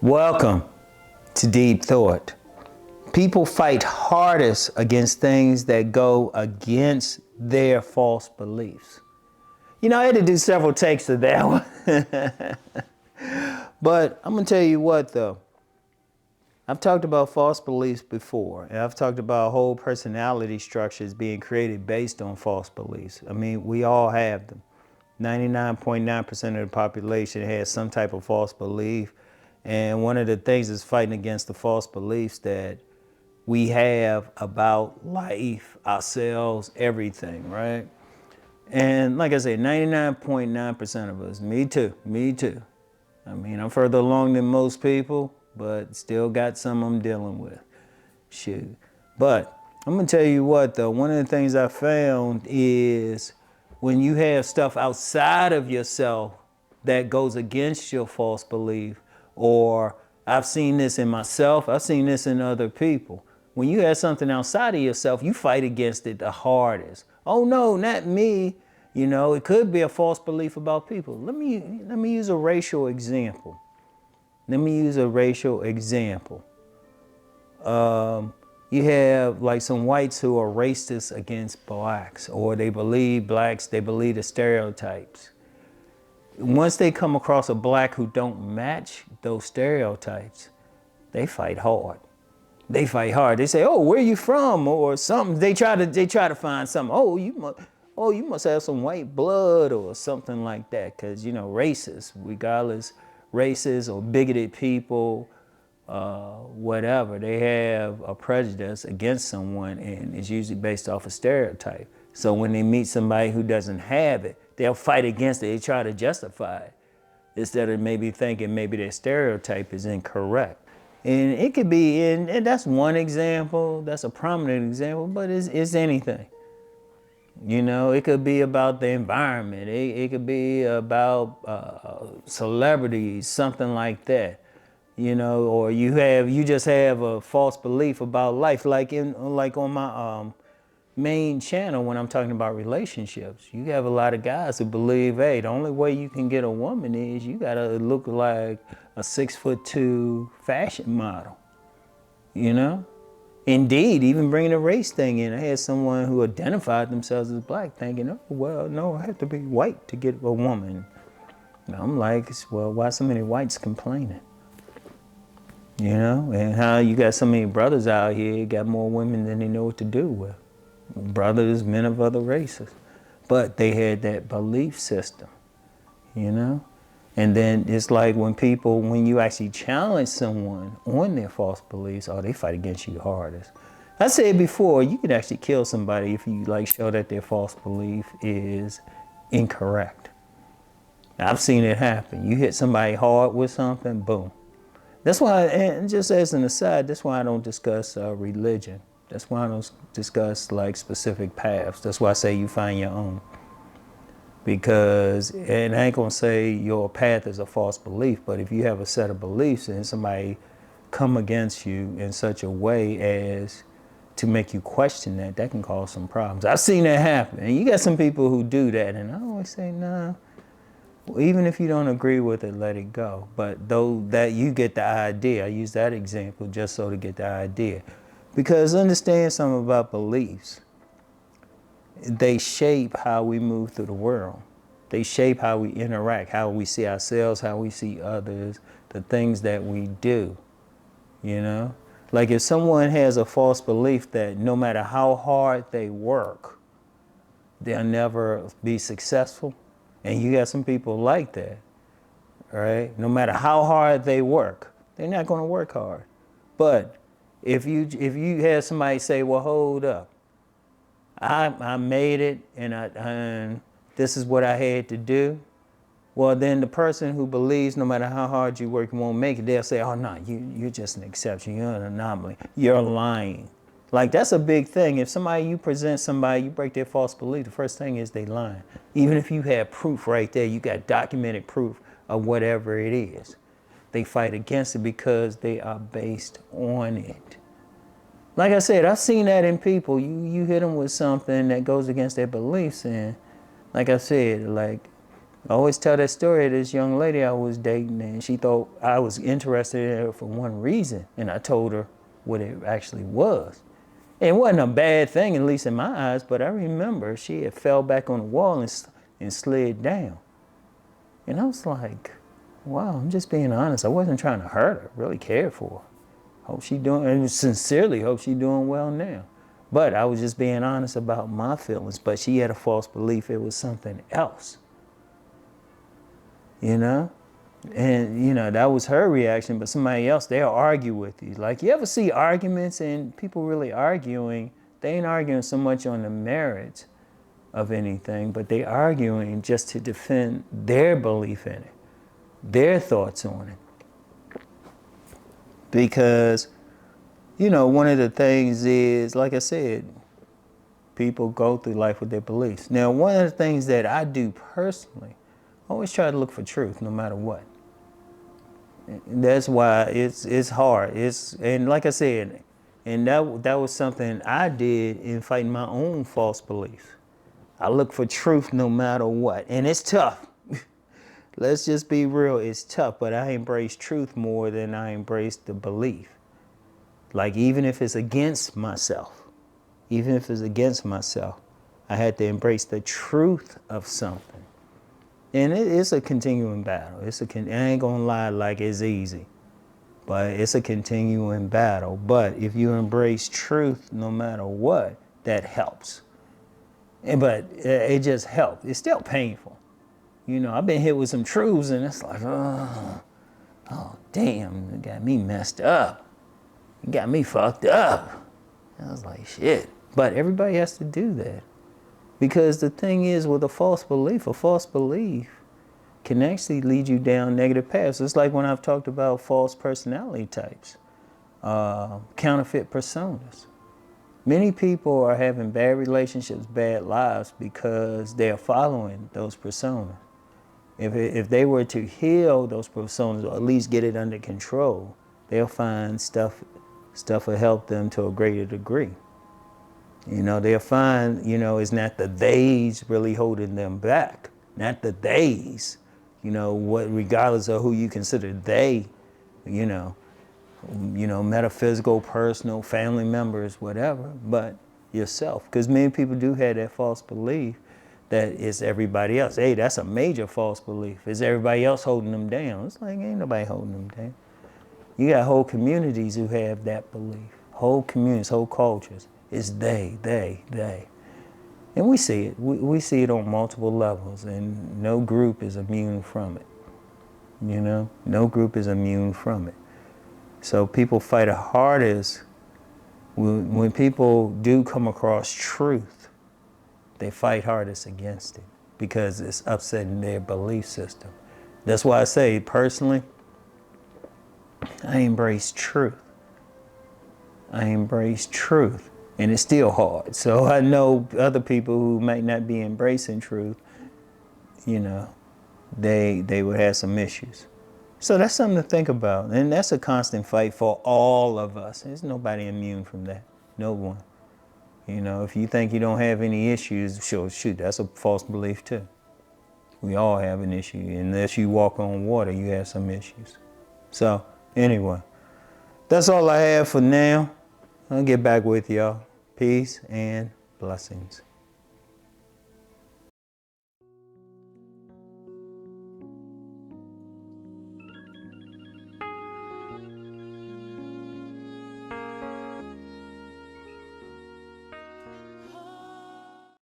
Welcome to Deep Thought. People fight hardest against things that go against their false beliefs. You know, I had to do several takes of that one. But I'm going to tell you what, though. I've talked about false beliefs before, and I've talked about whole personality structures being created based on false beliefs. I mean, we all have them. 99.9% of the population has some type of false belief. And one of the things is fighting against the false beliefs that we have about life, ourselves, everything, right? And like I said, 99.9% of us, me too. I mean, I'm further along than most people, but still got some I'm dealing with. Shoot. But I'm gonna tell you what though, one of the things I found is when you have stuff outside of yourself that goes against your false belief, or I've seen this in myself, I've seen this in other people. When you have something outside of yourself, you fight against it the hardest. Oh no, not me. You know, it could be a false belief about people. Let me use a racial example. You have like some whites who are racist against blacks, or they believe the stereotypes. Once they come across a black who don't match those stereotypes, they fight hard. They say, "Oh, where you from?" or something. They try to find something. Oh, you must have some white blood or something like that, because you know, racist, regardless, racist or bigoted people, whatever, they have a prejudice against someone, and it's usually based off a stereotype. So when they meet somebody who doesn't have it, they'll fight against it. They try to justify it instead of maybe thinking maybe their stereotype is incorrect. And it could be, and that's one example, that's a prominent example, but it's anything. You know, it could be about the environment. It could be about celebrities, something like that. You know, or you just have a false belief about life, like on my main channel when I'm talking about relationships. You have a lot of guys who believe, hey, the only way you can get a woman is you gotta look like a 6'2" fashion model. You know? Indeed, even bringing a race thing in. I had someone who identified themselves as black thinking, oh, well, no, I have to be white to get a woman. And I'm like, well, why so many whites complaining? You know, and how you got so many brothers out here, got more women than they know what to do with. Brothers, men of other races. But they had that belief system, you know? And then it's like when you actually challenge someone on their false beliefs, oh, they fight against you hardest. I said before, you can actually kill somebody if you show that their false belief is incorrect. I've seen it happen. You hit somebody hard with something, boom. That's why, and just as an aside, that's why I don't discuss religion. That's why I don't discuss like specific paths. That's why I say you find your own. Because, and I ain't gonna say your path is a false belief, but if you have a set of beliefs and somebody come against you in such a way as to make you question that can cause some problems. I've seen that happen. And you got some people who do that, and I always say, nah. Well, even if you don't agree with it, let it go. But though that you get the idea, I use that example just so to get the idea. Because understand something about beliefs. They shape how we move through the world. They shape how we interact, how we see ourselves, how we see others, the things that we do, you know? Like if someone has a false belief that no matter how hard they work, they'll never be successful. And you got some people like that, right? No matter how hard they work, they're not gonna work hard. But if you have somebody say, well, hold up, I made it and this is what I had to do. Well, then the person who believes no matter how hard you work, you won't make it, they'll say, oh no, you're just an exception, you're an anomaly, you're lying. Like that's a big thing. If you present somebody, you break their false belief, the first thing is they lying. Even if you have proof right there, you got documented proof of whatever it is. They fight against it because they are based on it. Like I said, I've seen that in people. You hit them with something that goes against their beliefs, and like I said, like I always tell that story of this young lady I was dating, and she thought I was interested in her for one reason, and I told her what it actually was. And it wasn't a bad thing, at least in my eyes, but I remember she had fell back on the wall and slid down. And I was like, wow, I'm just being honest. I wasn't trying to hurt her, really cared for her. Hope she doing, and sincerely hope she doing well now. But I was just being honest about my feelings, but she had a false belief it was something else. You know? And, you know, that was her reaction, but somebody else, they'll argue with you. Like, you ever see arguments and people really arguing, they ain't arguing so much on the merits of anything, but they arguing just to defend their belief in it, their thoughts on it. Because, you know, one of the things is, like I said, people go through life with their beliefs. Now, one of the things that I do personally, I always try to look for truth no matter what. That's why it's hard. And like I said, and that was something I did in fighting my own false beliefs. I look for truth no matter what, and it's tough. Let's just be real, it's tough, but I embrace truth more than I embrace the belief. Like, even if it's against myself, I had to embrace the truth of something. And it's a continuing battle. I ain't gonna lie like it's easy, but it's a continuing battle. But if you embrace truth no matter what, that helps. But it just helps. It's still painful. You know, I've been hit with some truths and it's like, oh damn, it got me messed up. It got me fucked up. I was like, shit. But everybody has to do that. Because the thing is, with a false belief can actually lead you down negative paths. It's like when I've talked about false personality types, counterfeit personas. Many people are having bad relationships, bad lives because they're following those personas. If they were to heal those personas, or at least get it under control, they'll find stuff will help them to a greater degree. You know, they'll find, you know, it's not the theys really holding them back. Not the theys, you know, regardless of who you consider they, you know, metaphysical, personal, family members, whatever, but yourself. Because many people do have that false belief that it's everybody else. Hey, that's a major false belief. It's everybody else holding them down. It's like, ain't nobody holding them down. You got whole communities who have that belief. Whole communities, whole cultures. It's they. And we see it. We see it on multiple levels, and no group is immune from it. You know, no group is immune from it. So people fight the hardest when people do come across truth. They fight hardest against it because it's upsetting their belief system. That's why I say, personally, I embrace truth. And it's still hard. So I know other people who might not be embracing truth, you know, they would have some issues. So that's something to think about. And that's a constant fight for all of us. There's nobody immune from that. No one. You know, if you think you don't have any issues, shoot, that's a false belief too. We all have an issue. Unless you walk on water, you have some issues. So anyway, that's all I have for now. I'll get back with y'all. Peace and blessings.